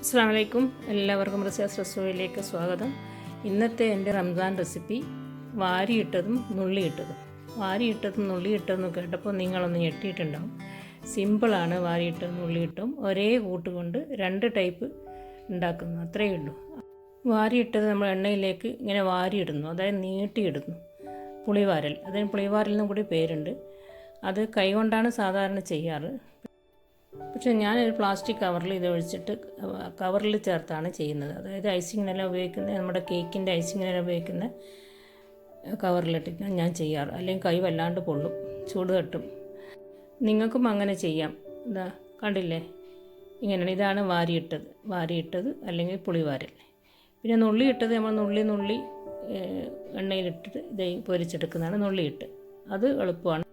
അസ്സലാമു അലൈക്കും. എല്ലാവർക്കും റസോയിലേക്ക് സ്വാഗതം. ഇന്നത്തെ എൻ്റെ റംസാൻ റെസിപ്പി വാരിയിട്ടതും നുള്ളിയിട്ടതും. വാരിയിട്ടതും നുള്ളിയിട്ടതും കേട്ടപ്പോൾ നിങ്ങളൊന്ന് ഞെട്ടിയിട്ടുണ്ടാവും. സിമ്പിളാണ്. വാരിയിട്ടതും നുള്ളിയിട്ടതും ഒരേ കൂട്ടുകൊണ്ട് രണ്ട് ടൈപ്പ് ഉണ്ടാക്കുന്നു, അത്രയേ ഉള്ളൂ. വാരിയിട്ടത് നമ്മൾ എണ്ണയിലേക്ക് ഇങ്ങനെ വാരിയിടുന്നു, അതായത് നീട്ടിയിടുന്നു. പുളിവാരൽ, അതിന് പുളിവാരലിനും കൂടി പേരുണ്ട്. അത് കൈകൊണ്ടാണ് സാധാരണ ചെയ്യാറ്. പക്ഷേ ഞാനൊരു പ്ലാസ്റ്റിക് കവറിൽ ഇത് ഒഴിച്ചിട്ട് കവറിൽ ചേർത്താണ് ചെയ്യുന്നത്. അതായത് ഐസിങ്ങിനെല്ലാം ഉപയോഗിക്കുന്ന, നമ്മുടെ കേക്കിൻ്റെ ഐസിങ്ങിനെല്ലാം ഉപയോഗിക്കുന്ന കവറിലിട്ടിട്ടാണ് ഞാൻ ചെയ്യാറ്. അല്ലെങ്കിൽ കൈ വല്ലാണ്ട് പൊള്ളും, ചൂട് തട്ടും. നിങ്ങൾക്കും അങ്ങനെ ചെയ്യാം. ഇതാ കണ്ടില്ലേ, ഇങ്ങനെയാണ്. ഇതാണ് വാരിയിട്ടത് അല്ലെങ്കിൽ പുളിവാരൽ. പിന്നെ നുള്ളിയിട്ടത് നമ്മൾ നുള്ളി എണ്ണയിലിട്ടിട്ട് ഇത് പൊരിച്ചെടുക്കുന്നതാണ് നുള്ളിയിട്ട്. അത് എളുപ്പമാണ്.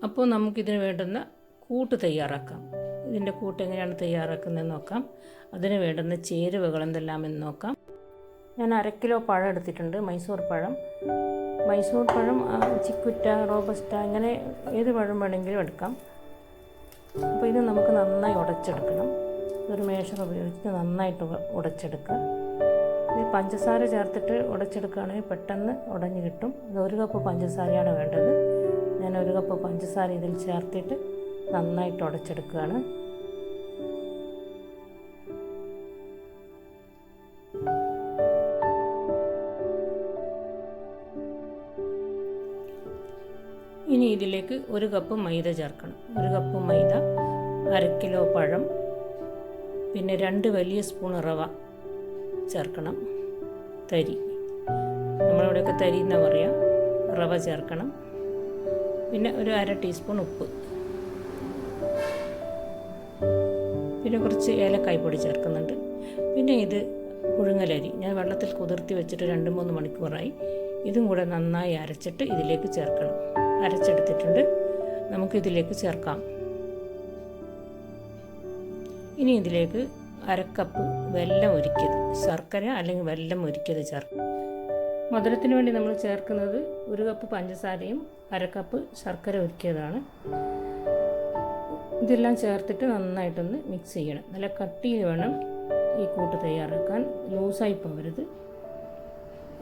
അപ്പോൾ നമുക്കിതിന് വേണ്ടുന്ന കൂട്ട് തയ്യാറാക്കാം. ഇതിൻ്റെ കൂട്ട് എങ്ങനെയാണ് തയ്യാറാക്കുന്നതെന്ന് നോക്കാം. അതിന് വേണ്ടുന്ന ചേരുവകൾ എന്തെല്ലാമെന്ന് നോക്കാം. ഞാൻ 1/2 കിലോ പഴം എടുത്തിട്ടുണ്ട്, മൈസൂർ പഴം, ചിക്കുറ്റ, റോബസ്റ്റ, ഇങ്ങനെ ഏത് പഴം വേണമെങ്കിലും എടുക്കാം. അപ്പോൾ ഇത് നമുക്ക് നന്നായി ഉടച്ചെടുക്കണം. ഒരു മേഷർ ഉപയോഗിച്ച് നന്നായിട്ട് ഉടച്ചെടുക്കുക. ഇത് പഞ്ചസാര ചേർത്തിട്ട് ഉടച്ചെടുക്കുകയാണെങ്കിൽ പെട്ടെന്ന് ഉടഞ്ഞ് കിട്ടും. ഇത് 1 കപ്പ് പഞ്ചസാരയാണ് വേണ്ടത്. ഞാൻ 1 കപ്പ് പഞ്ചസാര ഇതിൽ ചേർത്തിട്ട് നന്നായിട്ട് ഉടച്ചെടുക്കുകയാണ്. ഇനി ഇതിലേക്ക് 1 കപ്പ് മൈദ ചേർക്കണം. 1 കപ്പ് മൈദ, 1/2 കിലോ പഴം, പിന്നെ 2 വലിയ സ്പൂൺ റവ ചേർക്കണം. തരി, നമ്മളിവിടെയൊക്കെ തരി എന്നാ പറയുക. റവ ചേർക്കണം. പിന്നെ ഒരു 1/2 ടീസ്പൂൺ ഉപ്പ്, പിന്നെ കുറച്ച് ഏലക്കായ്പൊടി ചേർക്കുന്നുണ്ട്. പിന്നെ ഇത് പുഴുങ്ങലരി ഞാൻ വെള്ളത്തിൽ കുതിർത്തി വെച്ചിട്ട് 2-3 മണിക്കൂറായി. ഇതും കൂടെ നന്നായി അരച്ചിട്ട് ഇതിലേക്ക് ചേർക്കണം. അരച്ചെടുത്തിട്ടുണ്ട്, നമുക്കിതിലേക്ക് ചേർക്കാം. ഇനി ഇതിലേക്ക് 1/2 കപ്പ് വെല്ലം ഉരുക്കിയത്, ശർക്കര അല്ലെങ്കിൽ വെല്ലം ഉരുക്കിയത് ചേർക്കാം. മധുരത്തിന് വേണ്ടി നമ്മൾ ചേർക്കുന്നത് 1 കപ്പ് പഞ്ചസാരയും 1/2 കപ്പ് ശർക്കര ഉരുക്കിയതാണ്. ഇതെല്ലാം ചേർത്തിട്ട് നന്നായിട്ടൊന്ന് മിക്സ് ചെയ്യണം. നല്ല കട്ടിയിൽ വേണം ഈ കൂട്ട് തയ്യാറാക്കാൻ, ലൂസായി പോകരുത്.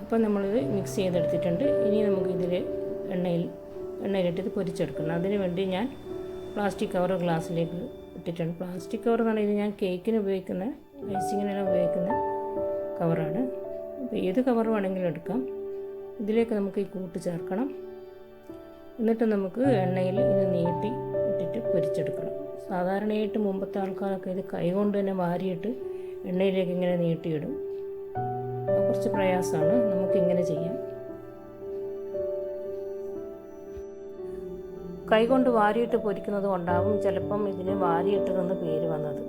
അപ്പം നമ്മളിത് മിക്സ് ചെയ്തെടുത്തിട്ടുണ്ട്. ഇനി നമുക്കിതിൽ എണ്ണയിലിട്ടിട്ട് പൊരിച്ചെടുക്കണം. അതിന് വേണ്ടി ഞാൻ പ്ലാസ്റ്റിക് കവർ ഗ്ലാസ്സിലേക്ക് ഇട്ടിട്ടുണ്ട്. പ്ലാസ്റ്റിക് കവർ എന്ന് പറഞ്ഞാൽ ഇത് ഞാൻ കേക്കിന് ഉപയോഗിക്കുന്ന, ഐസിങ്ങിനെല്ലാം ഉപയോഗിക്കുന്ന കവറാണ്. അപ്പോൾ ഏത് കവർ വേണമെങ്കിലും എടുക്കാം. ഇതിലേക്ക് നമുക്ക് ഈ കൂട്ട് ചേർക്കണം. എന്നിട്ട് നമുക്ക് എണ്ണയിൽ ഇത് നീട്ടി ഇട്ടിട്ട് പൊരിച്ചെടുക്കണം. സാധാരണയായിട്ട് മുമ്പത്തെ ആൾക്കാരൊക്കെ ഇത് കൈകൊണ്ട് തന്നെ വാരിയിട്ട് എണ്ണയിലേക്ക് ഇങ്ങനെ നീട്ടിയിടും. കുറച്ച് പ്രയാസമാണ്. നമുക്കിങ്ങനെ ചെയ്യാം. കൈകൊണ്ട് വാരിയിട്ട് പൊരിക്കുന്നത് കൊണ്ടാവും ചിലപ്പം ഇതിന് വാരിയിട്ടതെന്ന് പേര് വന്നത്.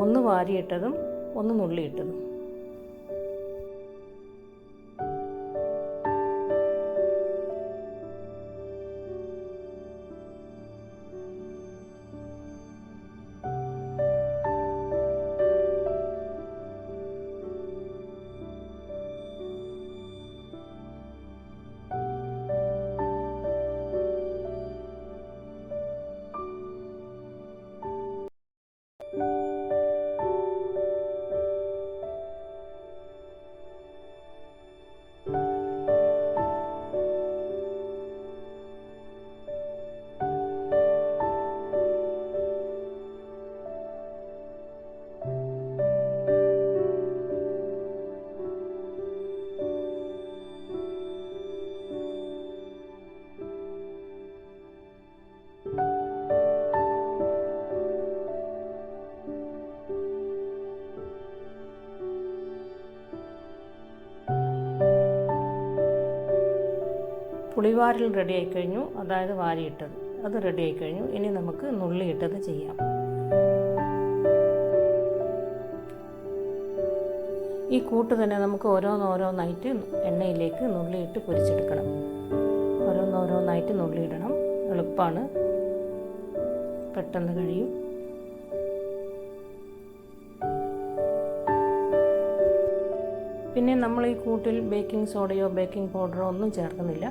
ഒന്ന് വാരിയിട്ടതും ഒന്ന് നുള്ളിയിട്ടതും. പുളിവാരൽ റെഡി ആയിക്കഴിഞ്ഞു, അതായത് വാരിയിട്ടത് അത് റെഡി ആയിക്കഴിഞ്ഞു. ഇനി നമുക്ക് നുള്ളിയിട്ടത് ചെയ്യാം. ഈ കൂട്ട് തന്നെ നമുക്ക് ഓരോന്നോരോന്നായിട്ട് എണ്ണയിലേക്ക് നുള്ളിയിട്ട് പൊരിച്ചെടുക്കണം. ഓരോന്നോരോന്നായിട്ട് നുള്ളിയിടണം. എളുപ്പമാണ്, പെട്ടെന്ന് കഴിയും. പിന്നെ നമ്മൾ ഈ കൂട്ടിൽ ബേക്കിംഗ് സോഡയോ ബേക്കിംഗ് പൗഡറോ ഒന്നും ചേർക്കുന്നില്ല.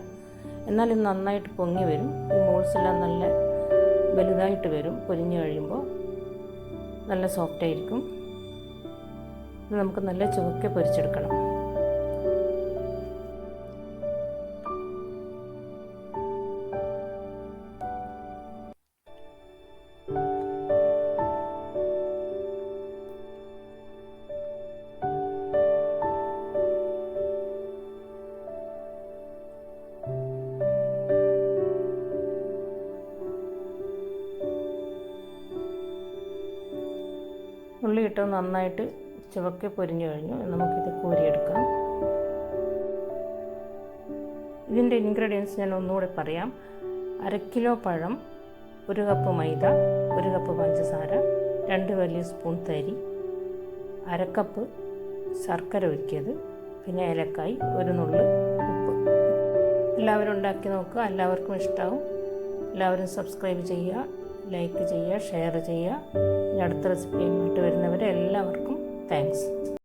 എന്നാൽ ഇത് നന്നായിട്ട് പൊങ്ങി വരും. ഈ മോൾസ് എല്ലാം നല്ല വലുതായിട്ട് വരും. പൊരിഞ്ഞ് കഴിയുമ്പോൾ നല്ല സോഫ്റ്റായിരിക്കും. ഇത് നമുക്ക് നല്ല ചുവക്കെ പൊരിച്ചെടുക്കണം. ഉള്ളി ഇട്ട് നന്നായിട്ട് ചുവക്കെ പൊരിഞ്ഞു കഴിഞ്ഞു. നമുക്കിത് കോരിയെടുക്കാം. ഇതിൻ്റെ ഇൻഗ്രീഡിയൻസ് ഞാൻ ഒന്നുകൂടെ പറയാം. 1/2 കിലോ പഴം, 1 കപ്പ് മൈദ, 1 കപ്പ് പഞ്ചസാര, 2 വലിയ സ്പൂൺ തരി, 1/2 കപ്പ് ശർക്കര ഉരുക്കിയത്, പിന്നെ ഏലക്കായ്, 1 നുള്ള് ഉപ്പ്. എല്ലാവരും ഉണ്ടാക്കി നോക്കുക. എല്ലാവർക്കും ഇഷ്ടമാവും. എല്ലാവരും സബ്സ്ക്രൈബ് ചെയ്യുക, ലൈക്ക് ചെയ്യുക, ഷെയർ ചെയ്യുക. അടുത്ത റെസിപ്പിയുമായിട്ട് വരുന്നവരെ എല്ലാവർക്കും താങ്ക്സ്.